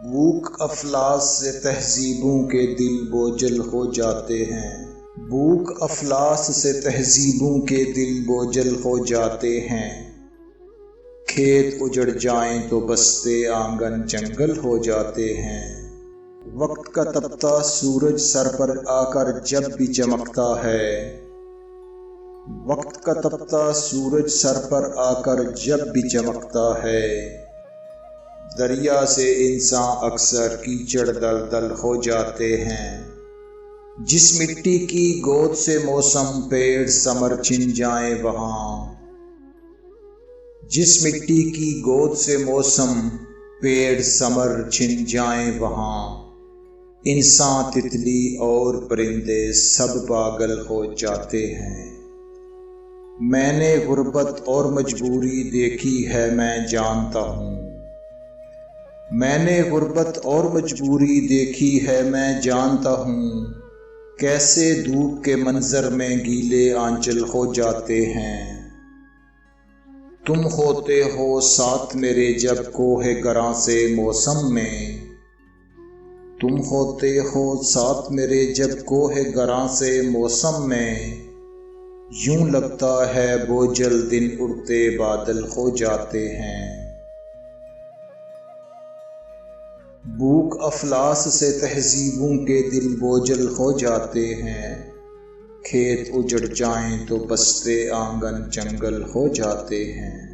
بھوک افلاس سے تہذیبوں کے دل بوجھل ہو جاتے ہیں، بھوک افلاس سے تہذیبوں کے دل بوجھل ہو جاتے ہیں۔ کھیت اجڑ جائیں تو بستے آنگن جنگل ہو جاتے ہیں۔ وقت کا تپتا سورج سر پر آ کر جب بھی چمکتا ہے، وقت کا تپتا سورج سر پر آ کر جب بھی چمکتا ہے۔ دریا سے انسان اکثر کیچڑ دلدل ہو جاتے ہیں۔ جس مٹی کی گود سے موسم پیڑ ثمر چھن جائیں وہاں، جس مٹی کی گود سے موسم پیڑ ثمر چھن جائیں وہاں، انسان تتلی اور پرندے سب پاگل ہو جاتے ہیں۔ میں نے غربت اور مجبوری دیکھی ہے، میں جانتا ہوں، میں نے غربت اور مجبوری دیکھی ہے، میں جانتا ہوں، کیسے دھوپ کے منظر میں گیلے آنچل ہو جاتے ہیں۔ تم ہوتے ہو ساتھ میرے جب کوہ گراں سے موسم میں، تم ہوتے ہو ساتھ میرے جب کوہ گراں سے موسم میں، یوں لگتا ہے بوجھل دن اڑتے بادل ہو جاتے ہیں۔ بھوک افلاس سے تہذیبوں کے دل بوجھل ہو جاتے ہیں۔ کھیت اجڑ جائیں تو بستے آنگن جنگل ہو جاتے ہیں۔